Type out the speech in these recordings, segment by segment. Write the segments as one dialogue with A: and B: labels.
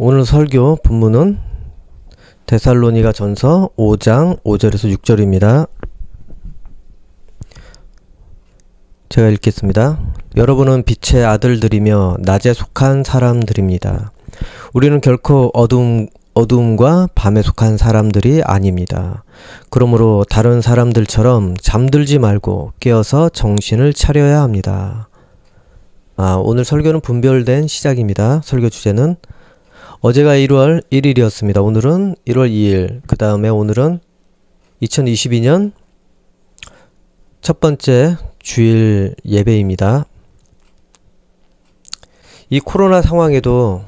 A: 오늘 설교 본문은 데살로니가 전서 5장 5절에서 6절입니다. 제가 읽겠습니다. 여러분은 빛의 아들들이며 낮에 속한 사람들입니다. 우리는 결코 어두움과 밤에 속한 사람들이 아닙니다. 그러므로 다른 사람들처럼 잠들지 말고 깨어서 정신을 차려야 합니다. 오늘 설교는 분별된 시작입니다. 설교 주제는 어제가 1월 1일이었습니다. 오늘은 1월 2일, 그 다음에 오늘은 2022년 첫 번째 주일 예배입니다. 이 코로나 상황에도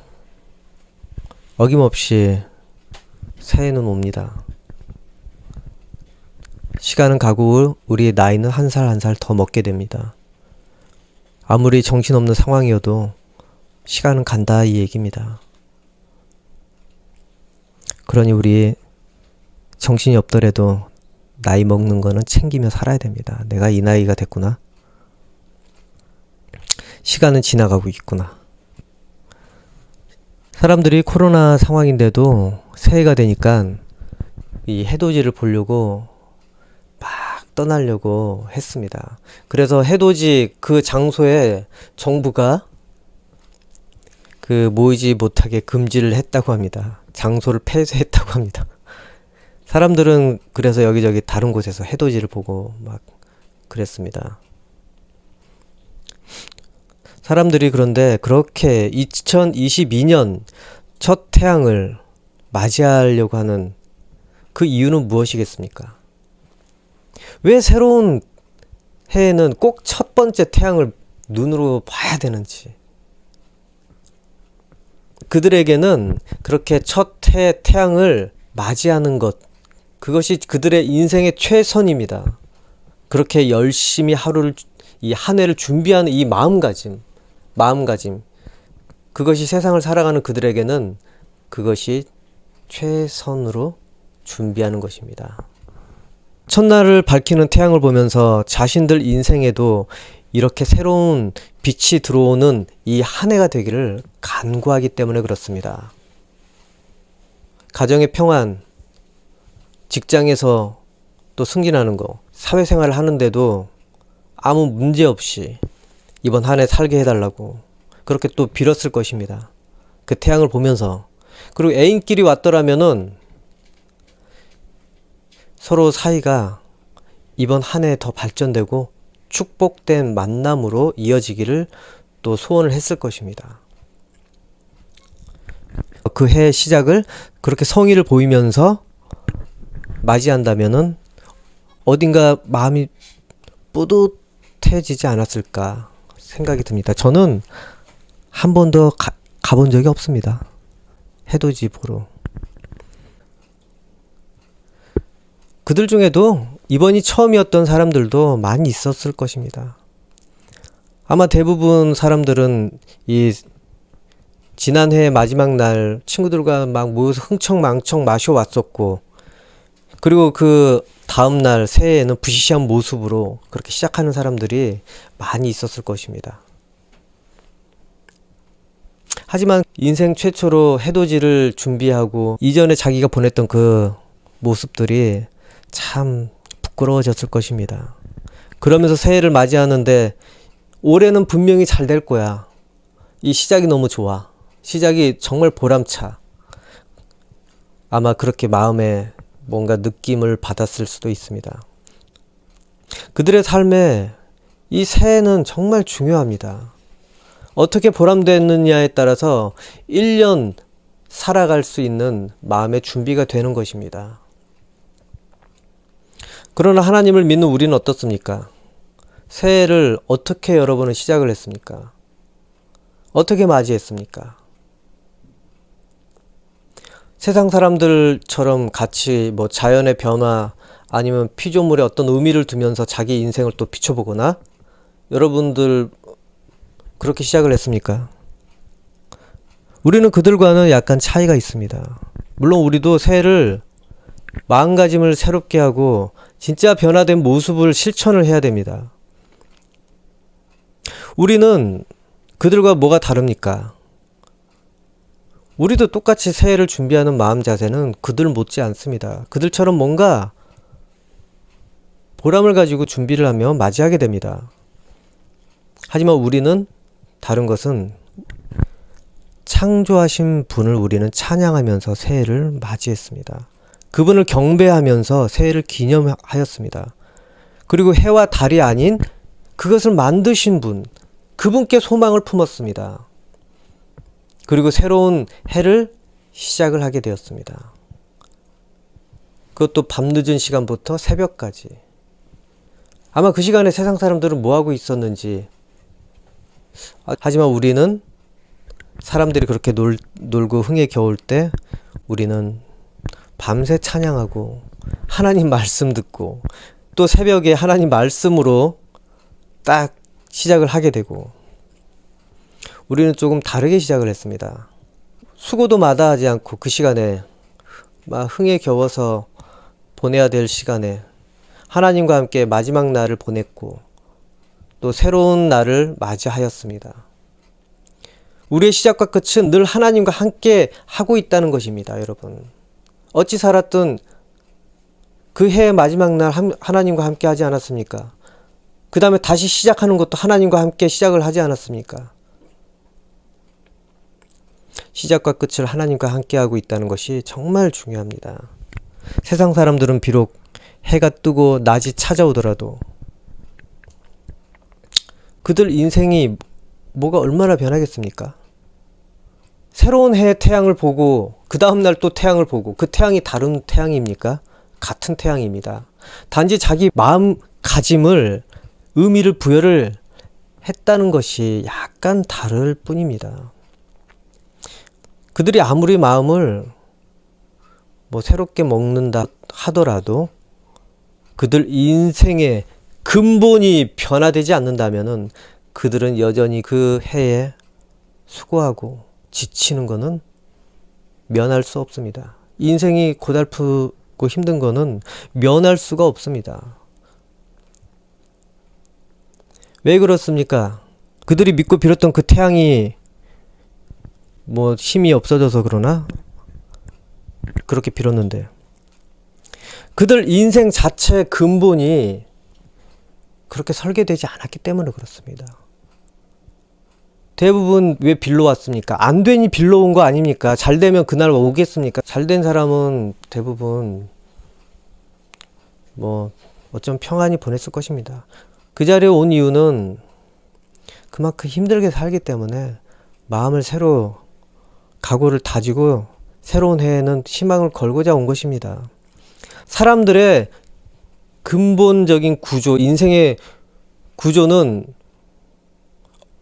A: 어김없이 새해는 옵니다. 시간은 가고 우리의 나이는 한 살 한 살 더 먹게 됩니다. 아무리 정신없는 상황이어도 시간은 간다 이 얘기입니다. 그러니 우리 정신이 없더라도 나이 먹는 거는 챙기며 살아야 됩니다. 내가 이 나이가 됐구나. 시간은 지나가고 있구나. 사람들이 코로나 상황인데도 새해가 되니까 이 해돋이를 보려고 막 떠나려고 했습니다. 그래서 해돋이 그 장소에 정부가 모이지 못하게 금지를 했다고 합니다. 장소를 폐쇄했다고 합니다. 사람들은 그래서 여기저기 다른 곳에서 해돋이를 보고 막 그랬습니다. 사람들이 그런데 그렇게 2022년 첫 태양을 맞이하려고 하는 그 이유는 무엇이겠습니까? 왜 새로운 해에는 꼭 첫 번째 태양을 눈으로 봐야 되는지. 그들에게는 그렇게 첫 해 태양을 맞이하는 것, 그것이 그들의 인생의 최선입니다. 그렇게 열심히 이 한 해를 준비하는 이 마음가짐, 그것이 세상을 살아가는 그들에게는 그것이 최선으로 준비하는 것입니다. 첫날을 밝히는 태양을 보면서 자신들 인생에도 이렇게 새로운 빛이 들어오는 이 한 해가 되기를 간구하기 때문에 그렇습니다. 가정의 평안, 직장에서 또 승진하는 거, 사회생활을 하는데도 아무 문제 없이 이번 한 해 살게 해달라고 그렇게 또 빌었을 것입니다. 그 태양을 보면서. 그리고 애인끼리 왔더라면은 서로 사이가 이번 한 해 더 발전되고 축복된 만남으로 이어지기를 또 소원을 했을 것입니다. 그 해 시작을 그렇게 성의를 보이면서 맞이한다면은 어딘가 마음이 뿌듯해지지 않았을까 생각이 듭니다. 저는 한 번도 가본 적이 없습니다. 해돋이 보러. 그들 중에도 이번이 처음이었던 사람들도 많이 있었을 것입니다. 아마 대부분 사람들은 이 지난해 마지막 날 친구들과 막 모여서 흥청망청 마셔왔었고, 그리고 그 다음날 새해에는 부시시한 모습으로 그렇게 시작하는 사람들이 많이 있었을 것입니다. 하지만 인생 최초로 해돋이를 준비하고 이전에 자기가 보냈던 그 모습들이 참 부끄러워졌을 것입니다. 그러면서 새해를 맞이하는데 올해는 분명히 잘 될 거야. 이 시작이 너무 좋아. 시작이 정말 보람차. 아마 그렇게 마음에 뭔가 느낌을 받았을 수도 있습니다. 그들의 삶에 이 새해는 정말 중요합니다. 어떻게 보람됐느냐에 따라서 1년 살아갈 수 있는 마음의 준비가 되는 것입니다. 그러나 하나님을 믿는 우리는 어떻습니까? 새해를 어떻게 여러분은 시작을 했습니까? 어떻게 맞이했습니까? 세상 사람들처럼 같이 자연의 변화 아니면 피조물에 어떤 의미를 두면서 자기 인생을 또 비춰보거나, 여러분들 그렇게 시작을 했습니까? 우리는 그들과는 약간 차이가 있습니다. 물론 우리도 새해를 마음가짐을 새롭게 하고 진짜 변화된 모습을 실천을 해야 됩니다. 우리는 그들과 뭐가 다릅니까? 우리도 똑같이 새해를 준비하는 마음 자세는 그들 못지 않습니다. 그들처럼 뭔가 보람을 가지고 준비를 하며 맞이하게 됩니다. 하지만 우리는 다른 것은 창조하신 분을 우리는 찬양하면서 새해를 맞이했습니다. 그분을 경배하면서 새해를 기념하였습니다. 그리고 해와 달이 아닌 그것을 만드신 분, 그분께 소망을 품었습니다. 그리고 새로운 해를 시작을 하게 되었습니다. 그것도 밤늦은 시간부터 새벽까지. 아마 그 시간에 세상 사람들은 뭐하고 있었는지. 하지만 우리는 사람들이 그렇게 놀고 흥에 겨울 때 우리는 밤새 찬양하고 하나님 말씀 듣고 또 새벽에 하나님 말씀으로 딱 시작을 하게 되고, 우리는 조금 다르게 시작을 했습니다. 수고도 마다하지 않고 그 시간에 막 흥에 겨워서 보내야 될 시간에 하나님과 함께 마지막 날을 보냈고 또 새로운 날을 맞이하였습니다. 우리의 시작과 끝은 늘 하나님과 함께 하고 있다는 것입니다, 여러분. 어찌 살았든 그 해의 마지막 날 하나님과 함께 하지 않았습니까? 그 다음에 다시 시작하는 것도 하나님과 함께 시작을 하지 않았습니까? 시작과 끝을 하나님과 함께 하고 있다는 것이 정말 중요합니다. 세상 사람들은 비록 해가 뜨고 낮이 찾아오더라도 그들 인생이 뭐가 얼마나 변하겠습니까? 새로운 해의 태양을 보고 그 다음날 또 태양을 보고 그 태양이 다른 태양입니까? 같은 태양입니다. 단지 자기 마음가짐을 의미를 부여를 했다는 것이 약간 다를 뿐입니다. 그들이 아무리 마음을 새롭게 먹는다 하더라도 그들 인생의 근본이 변화되지 않는다면은 그들은 여전히 그 해에 수고하고 지치는 것은 면할 수 없습니다. 인생이 고달프고 힘든 것은 면할 수가 없습니다. 왜 그렇습니까? 그들이 믿고 빌었던 그 태양이 힘이 없어져서 그러나? 그렇게 빌었는데 그들 인생 자체의 근본이 그렇게 설계되지 않았기 때문에 그렇습니다. 대부분 왜 빌러 왔습니까? 안 되니 빌러 온 거 아닙니까? 잘 되면 그날 오겠습니까? 잘 된 사람은 대부분 어쩜 평안히 보냈을 것입니다. 그 자리에 온 이유는 그만큼 힘들게 살기 때문에 마음을 새로 각오를 다지고 새로운 해에는 희망을 걸고자 온 것입니다. 사람들의 근본적인 구조, 인생의 구조는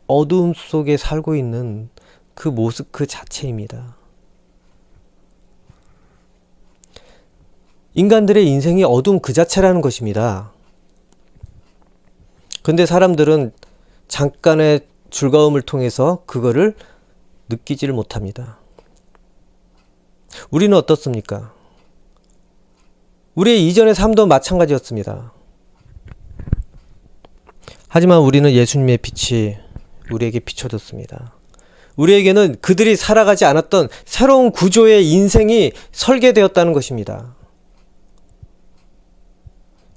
A: 어두움 속에 살고 있는 그 모습 그 자체입니다. 인간들의 인생이 어두움 그 자체라는 것입니다. 근데 사람들은 잠깐의 즐거움을 통해서 그거를 느끼지를 못합니다. 우리는 어떻습니까? 우리의 이전의 삶도 마찬가지였습니다. 하지만 우리는 예수님의 빛이 우리에게 비춰졌습니다. 우리에게는 그들이 살아가지 않았던 새로운 구조의 인생이 설계되었다는 것입니다.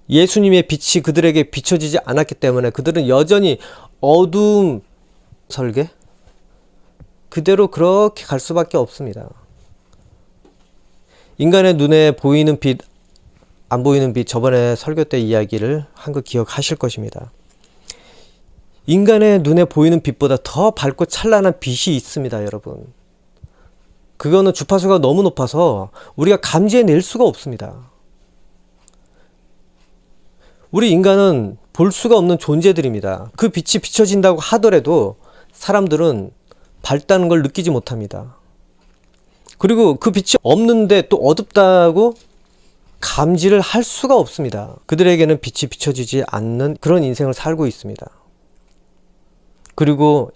A: 예수님의 빛이 그들에게 비춰지지 않았기 때문에 그들은 여전히 어두움 설계? 그대로 그렇게 갈 수밖에 없습니다. 인간의 눈에 보이는 빛, 안 보이는 빛, 저번에 설교 때 이야기를 한 거 기억하실 것입니다. 인간의 눈에 보이는 빛보다 더 밝고 찬란한 빛이 있습니다, 여러분. 그거는 주파수가 너무 높아서 우리가 감지해낼 수가 없습니다. 우리 인간은 볼 수가 없는 존재들입니다. 그 빛이 비춰진다고 하더라도 사람들은 밝다는 걸 느끼지 못합니다. 그리고 그 빛이 없는데 또 어둡다고 감지를 할 수가 없습니다. 그들에게는 빛이 비춰지지 않는 그런 인생을 살고 있습니다. 그리고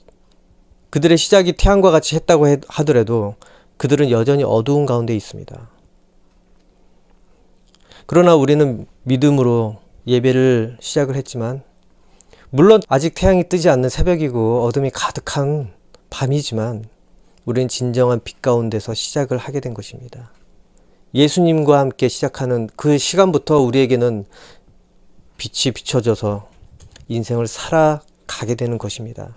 A: 그들의 시작이 태양과 같이 했다고 하더라도 그들은 여전히 어두운 가운데 있습니다. 그러나 우리는 믿음으로 예배를 시작을 했지만, 물론 아직 태양이 뜨지 않는 새벽이고 어둠이 가득한 밤이지만 우리는 진정한 빛 가운데서 시작을 하게 된 것입니다. 예수님과 함께 시작하는 그 시간부터 우리에게는 빛이 비춰져서 인생을 살아가게 되는 것입니다.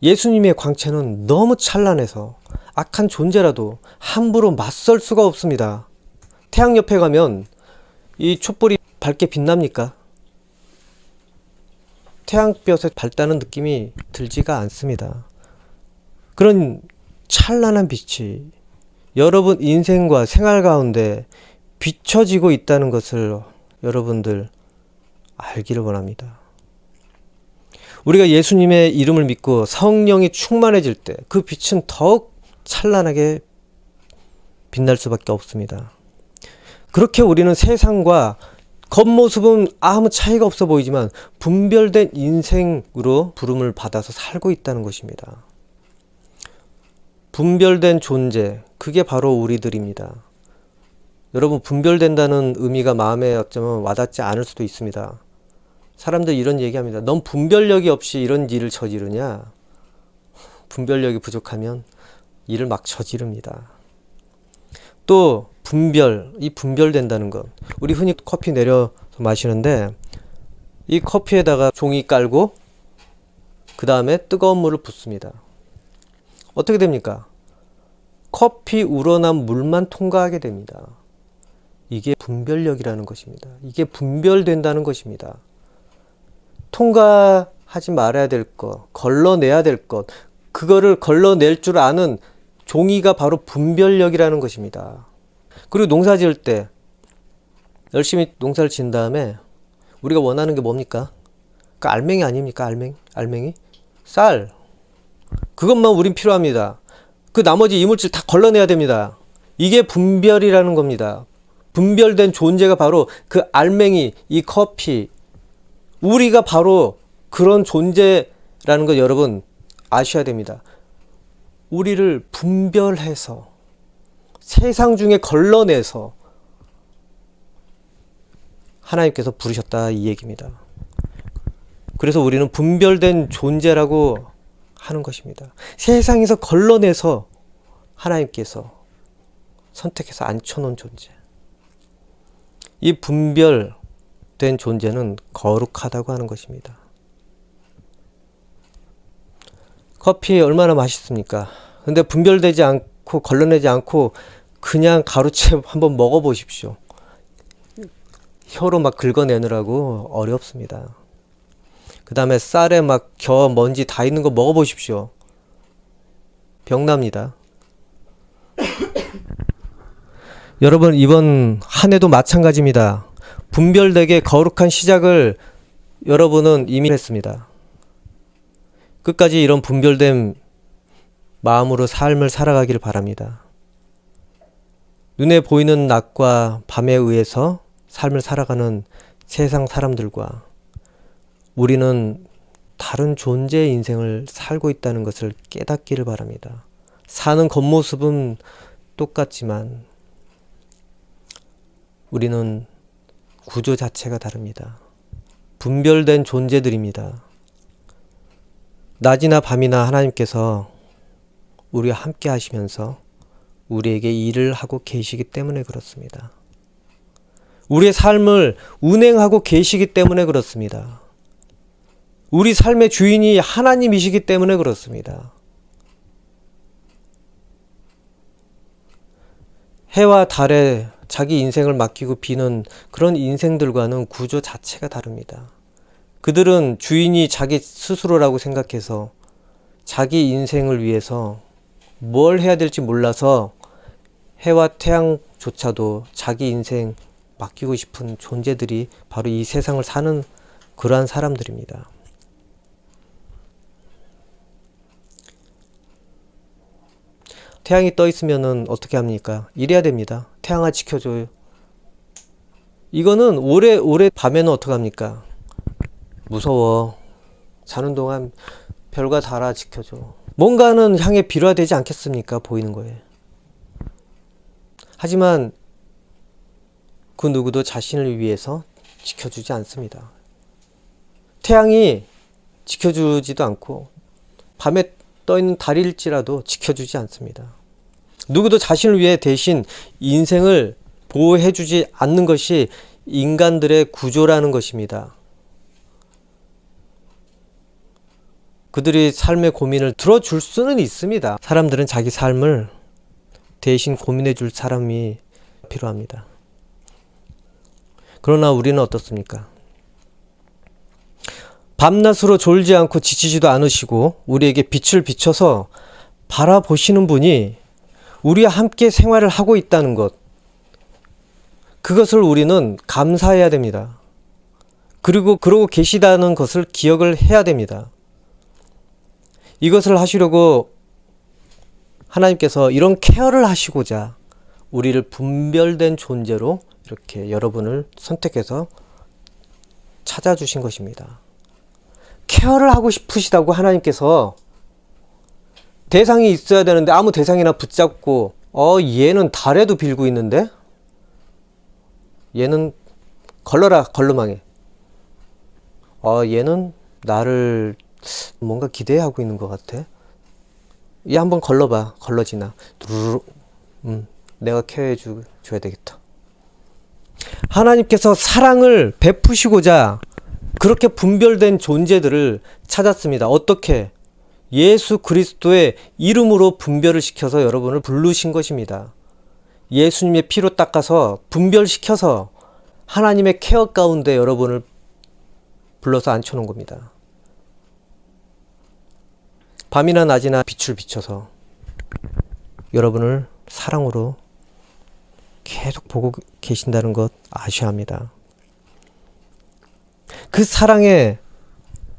A: 예수님의 광채는 너무 찬란해서 악한 존재라도 함부로 맞설 수가 없습니다. 태양 옆에 가면 이 촛불이 밝게 빛납니까? 태양볕에 밝다는 느낌이 들지가 않습니다. 그런 찬란한 빛이 여러분 인생과 생활 가운데 비춰지고 있다는 것을 여러분들 알기를 원합니다. 우리가 예수님의 이름을 믿고 성령이 충만해질 때 그 빛은 더욱 찬란하게 빛날 수밖에 없습니다. 그렇게 우리는 세상과 겉모습은 아무 차이가 없어 보이지만 분별된 인생으로 부름을 받아서 살고 있다는 것입니다. 분별된 존재, 그게 바로 우리들입니다. 여러분, 분별된다는 의미가 마음에 어쩌면 와닿지 않을 수도 있습니다. 사람들 이런 얘기합니다. 넌 분별력이 없이 이런 일을 저지르냐? 분별력이 부족하면 일을 막 저지릅니다. 또 이 분별된다는 것. 우리 흔히 커피 내려서 마시는데 이 커피에다가 종이 깔고 그 다음에 뜨거운 물을 붓습니다. 어떻게 됩니까? 커피 우러난 물만 통과하게 됩니다. 이게 분별력이라는 것입니다. 이게 분별된다는 것입니다. 통과하지 말아야 될 것, 걸러내야 될 것, 그거를 걸러낼 줄 아는 종이가 바로 분별력이라는 것입니다. 그리고 농사 지을 때 열심히 농사를 지은 다음에 우리가 원하는 게 뭡니까? 그 알맹이 아닙니까? 알맹이? 쌀. 그것만 우린 필요합니다. 그 나머지 이물질 다 걸러내야 됩니다. 이게 분별이라는 겁니다. 분별된 존재가 바로 그 알맹이, 이 커피. 우리가 바로 그런 존재라는 거 여러분 아셔야 됩니다. 우리를 분별해서 세상 중에 걸러내서 하나님께서 부르셨다, 이 얘기입니다. 그래서 우리는 분별된 존재라고 하는 것입니다. 세상에서 걸러내서 하나님께서 선택해서 앉혀놓은 존재. 이 분별된 존재는 거룩하다고 하는 것입니다. 커피 얼마나 맛있습니까? 근데 분별되지 않고 걸러내지 않고 그냥 가루채 한번 먹어보십시오. 혀로 막 긁어내느라고 어렵습니다. 그 다음에 쌀에 막 겨, 먼지 다 있는 거 먹어보십시오. 병납니다. 여러분, 이번 한 해도 마찬가지입니다. 분별되게 거룩한 시작을 여러분은 이미 했습니다. 끝까지 이런 분별된 마음으로 삶을 살아가기를 바랍니다. 눈에 보이는 낮과 밤에 의해서 삶을 살아가는 세상 사람들과 우리는 다른 존재의 인생을 살고 있다는 것을 깨닫기를 바랍니다. 사는 겉모습은 똑같지만 우리는 구조 자체가 다릅니다. 분별된 존재들입니다. 낮이나 밤이나 하나님께서 우리와 함께 하시면서 우리에게 일을 하고 계시기 때문에 그렇습니다. 우리의 삶을 운행하고 계시기 때문에 그렇습니다. 우리 삶의 주인이 하나님이시기 때문에 그렇습니다. 해와 달에 자기 인생을 맡기고 비는 그런 인생들과는 구조 자체가 다릅니다. 그들은 주인이 자기 스스로라고 생각해서 자기 인생을 위해서 뭘 해야 될지 몰라서 해와 태양조차도 자기 인생 맡기고 싶은 존재들이 바로 이 세상을 사는 그러한 사람들입니다. 태양이 떠 있으면은 어떻게 합니까? 일해야 됩니다. 태양아 지켜줘요. 이거는 오래 밤에는 어떡합니까? 무서워. 자는 동안 별과 달아 지켜줘. 뭔가는 향해 비료화되지 않겠습니까? 보이는 거에. 하지만 그 누구도 자신을 위해서 지켜주지 않습니다. 태양이 지켜주지도 않고 밤에 떠있는 달일지라도 지켜주지 않습니다. 누구도 자신을 위해 대신 인생을 보호해주지 않는 것이 인간들의 구조라는 것입니다. 그들이 삶의 고민을 들어줄 수는 있습니다. 사람들은 자기 삶을 대신 고민해줄 사람이 필요합니다. 그러나 우리는 어떻습니까? 밤낮으로 졸지 않고 지치지도 않으시고 우리에게 빛을 비춰서 바라보시는 분이 우리와 함께 생활을 하고 있다는 것, 그것을 우리는 감사해야 됩니다. 그리고 그러고 계시다는 것을 기억을 해야 됩니다. 이것을 하시려고 하나님께서 이런 케어를 하시고자 우리를 분별된 존재로 이렇게 여러분을 선택해서 찾아주신 것입니다. 케어를 하고 싶으시다고 하나님께서 대상이 있어야 되는데 아무 대상이나 붙잡고 얘는 달에도 빌고 있는데 얘는 걸러라 걸러망해. 얘는 나를 뭔가 기대하고 있는 것 같아. 얘 한번 걸러봐. 걸러지나. 내가 케어해 줘야 되겠다. 하나님께서 사랑을 베푸시고자 그렇게 분별된 존재들을 찾았습니다. 어떻게? 예수 그리스도의 이름으로 분별을 시켜서 여러분을 부르신 것입니다. 예수님의 피로 닦아서 분별시켜서 하나님의 케어 가운데 여러분을 불러서 앉혀놓은 겁니다. 밤이나 낮이나 빛을 비춰서 여러분을 사랑으로 계속 보고 계신다는 것 아셔야 합니다. 그 사랑에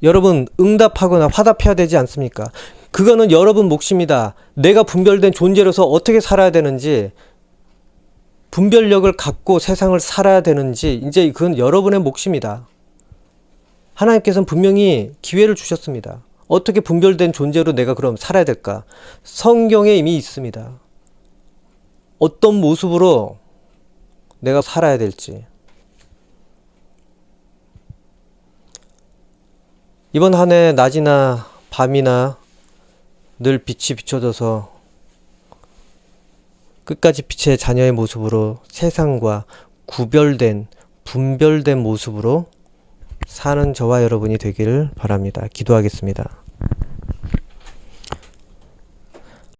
A: 여러분 응답하거나 화답해야 되지 않습니까? 그거는 여러분 몫입니다. 내가 분별된 존재로서 어떻게 살아야 되는지, 분별력을 갖고 세상을 살아야 되는지, 이제 그건 여러분의 몫입니다. 하나님께서는 분명히 기회를 주셨습니다. 어떻게 분별된 존재로 내가 그럼 살아야 될까? 성경에 이미 있습니다. 어떤 모습으로 내가 살아야 될지. 이번 한 해 낮이나 밤이나 늘 빛이 비춰져서 끝까지 빛의 자녀의 모습으로 세상과 구별된, 분별된 모습으로 사는 저와 여러분이 되기를 바랍니다. 기도하겠습니다.